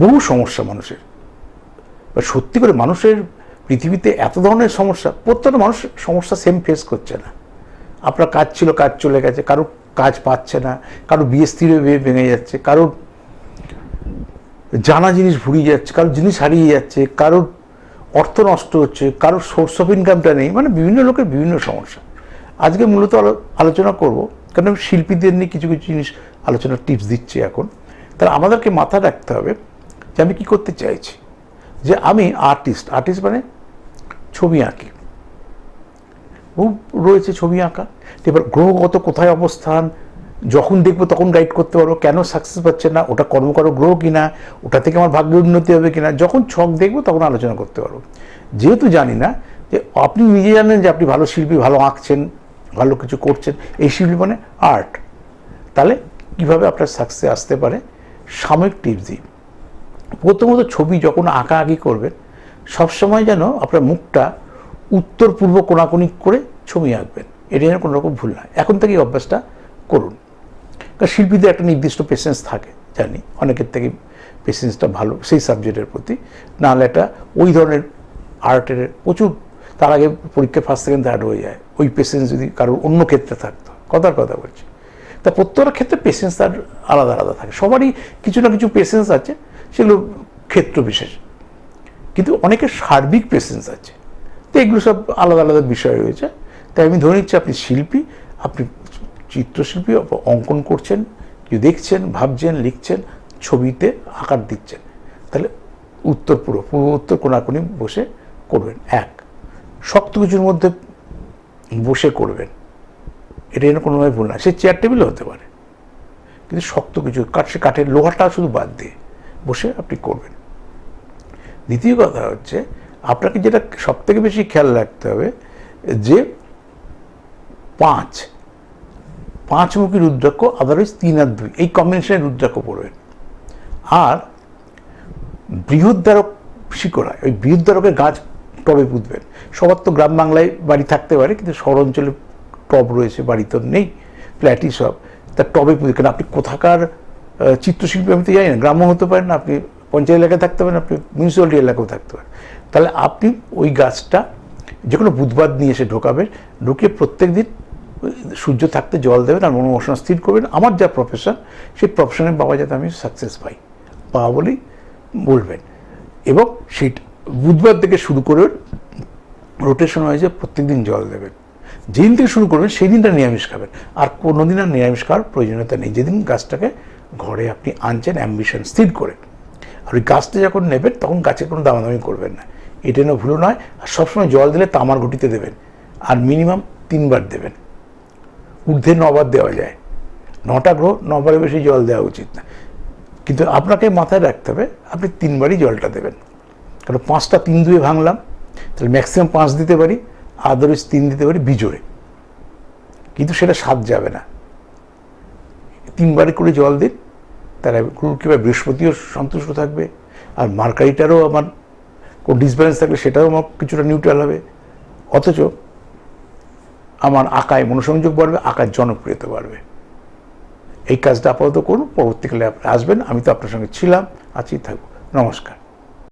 বহু সমস্যা মানুষের, সত্যি করে মানুষের পৃথিবীতে এত ধরনের সমস্যা, প্রত্যেকটা মানুষ সমস্যা সেম ফেস করছে না। আপনার কাজ ছিল, কাজ চলে গেছে, কারোর কাজ পাচ্ছে না, কারোর বিয়ে স্থির হয়ে ভেঙে যাচ্ছে, কারোর জানা জিনিস ভুলিয়ে যাচ্ছে, কারোর জিনিস হারিয়ে যাচ্ছে, কারোর অর্থ নষ্ট হচ্ছে, কারোর সোর্স অফ ইনকামটা নেই, মানে বিভিন্ন লোকের বিভিন্ন সমস্যা। আজকে মূলত আলোচনা করব, কারণ আমি শিল্পীদের নিয়ে কিছু কিছু জিনিস আলোচনার টিপস দিচ্ছি এখন। তাহলে আমাদেরকে মাথায় রাখতে হবে যে আমি কী করতে চাইছি, যে আমি আর্টিস্ট মানে ছবি আঁকি, বহু রয়েছে ছবি আঁকা। এবার গ্রহগত কোথায় অবস্থান, যখন দেখবো তখন গাইড করতে পারবো কেন সাকসেস পাচ্ছে না, ওটা কর্মকারক গ্রহ কিনা, ওটা থেকে আমার ভাগ্যের উন্নতি হবে কিনা, যখন ছক দেখবো তখন আলোচনা করতে পারবো। যেহেতু জানি না, যে আপনি নিজে জানেন যে আপনি ভালো শিল্পী, ভালো আঁকছেন, ভালো কিছু করছেন, এই শিল্পী মানে আর্ট, তাহলে কীভাবে আপনার সাকসেস আসতে পারে সাময়িক টিপস দিই। প্রথমত ছবি যখন আঁকাআঁকি করবেন, সবসময় যেন আপনার মুখটা উত্তর পূর্ব কোণাকুণি করে ছবি আঁকবেন, এটা যেন কোনো রকম ভুল না। এখন থেকেই অভ্যাসটা করুন, কারণ শিল্পীদের একটা নির্দিষ্ট পেশেন্স থাকে, জানি অনেকের থেকে পেশেন্সটা ভালো সেই সাবজেক্টের প্রতি, নাহলে একটা ওই ধরনের আর্টের প্রচুর, তার আগে পরীক্ষায় ফার্স্ট সেকেন্ড থার্ড হয়ে যায়, ওই পেশেন্স যদি কারোর অন্য ক্ষেত্রে থাকতো, কথার কথা বলছি। তা প্রত্যেকটা ক্ষেত্রে পেশেন্স তার আলাদা আলাদা থাকে, সবারই কিছু না কিছু পেশেন্স আছে, সেগুলো ক্ষেত্র বিশেষ, কিন্তু অনেকের সার্বিক পেশেন্স আছে। তো এগুলো সব আলাদা আলাদা বিষয় রয়েছে। তাই আমি ধরে নিচ্ছি আপনি শিল্পী, আপনি চিত্রশিল্পী, অঙ্কন করছেন, কেউ দেখছেন, ভাবছেন, লিখছেন, ছবিতে আকার দিচ্ছেন, তাহলে উত্তর পূর্ব উত্তর কোণাকুণি বসে করবেন। এক, শক্ত কিছুর মধ্যে বসে করবেন, এটা যেন কোনোভাবে ভুল না, সে চেয়ার টেবিলও হতে পারে, কিন্তু শক্ত কিছু সে কাঠের, লোহাটা শুধু বাদ দিয়ে বসে আপনি করবেন। দ্বিতীয় কথা হচ্ছে, আপনাকে যেটা সব থেকে বেশি খেয়াল রাখতে হবে, যে পাঁচমুখী রুদ্রাক্ষ, আদারওয়াইজ 3 আর 2 এই কম্বিনেশনের রুদ্রাক্ষ পড়বেন। আর বৃহদ্বারক শিকড় হয়, ওই বৃহদ্বারকের গাছ টবে পুঁতবেন। সবার তো গ্রাম বাংলায় বাড়ি থাকতে পারে, কিন্তু শহর অঞ্চলে টব রয়েছে, বাড়ি তো নেই, ফ্ল্যাটই সব, তার টবে পুঁতে। কেন আপনি কোথাকার চিত্রশিল্পী আমি তো জানি না, গ্রাম্য হতে পারেন, আপনি পঞ্চায়েত এলাকায় থাকতে পারেন, আপনি মিউনিসিপ্যালিটি এলাকাও থাকতে পারেন, তাহলে আপনি ওই গাছটা যে কোনো বুধবার নিয়ে এসে ঢোকাবেন, ঢুকিয়ে প্রত্যেক দিন সূর্য থাকতে জল দেবেন আর মনোবাসনা স্থির করবেন। আমার যা প্রফেশন, সেই প্রফেশনের বাবা যাতে আমি সাকসেস পাই, পাওয়া বলেই বলবেন। এবং সেই বুধবার থেকে শুরু করে রোটেশন হয়েছে, প্রত্যেক দিন জল দেবেন। যেদিন থেকে শুরু করবেন সেই দিনটা নিরামিষ খাবেন, আর কোনো দিন আর নিরামিষ খাওয়ার প্রয়োজনীয়তা নেই, যেদিন গাছটাকে ঘরে আপনি আনছেন অ্যাম্বিশন স্থির করে। আর ওই গাছটা যখন নেবেন তখন গাছের কোনো দামাদামি করবেন না, এটা যেন ভুলো নয়। আর সবসময় জল দিলে তামার ঘটিতে দেবেন, আর মিনিমাম 3 বার দেবেন, ঊর্ধ্বে 9 বার দেওয়া যায়। 9টা গ্রহ 9 বারের বেশি জল দেওয়া উচিত না, কিন্তু আপনাকে মাথায় রাখতে হবে আপনি 3 বারই জলটা দেবেন। কারণ 5টা 3 দুয়ে ভাঙলাম, তাহলে ম্যাক্সিমাম 5 দিতে পারি, আদারওয়াইজ 3 দিতে পারি বিজোড়ে, কিন্তু সেটা স্বাদ যাবে না। 3 বারে করে জল দিন, তারা কিংবা বৃহস্পতিও সন্তুষ্ট থাকবে, আর মার্কারিটারও আমার কোনো ডিসব্যালেন্স থাকলে সেটাও আমার কিছুটা নিউট্রাল হবে। অথচ আমার আঁকায় মনোসংযোগ বাড়বে, আঁকার জনপ্রিয়তা বাড়বে। এই কাজটা আপাতত করুন, পরবর্তীকালে আপনি আসবেন, আমি তো আপনার সঙ্গে ছিলাম, আছি, থাকবো। নমস্কার।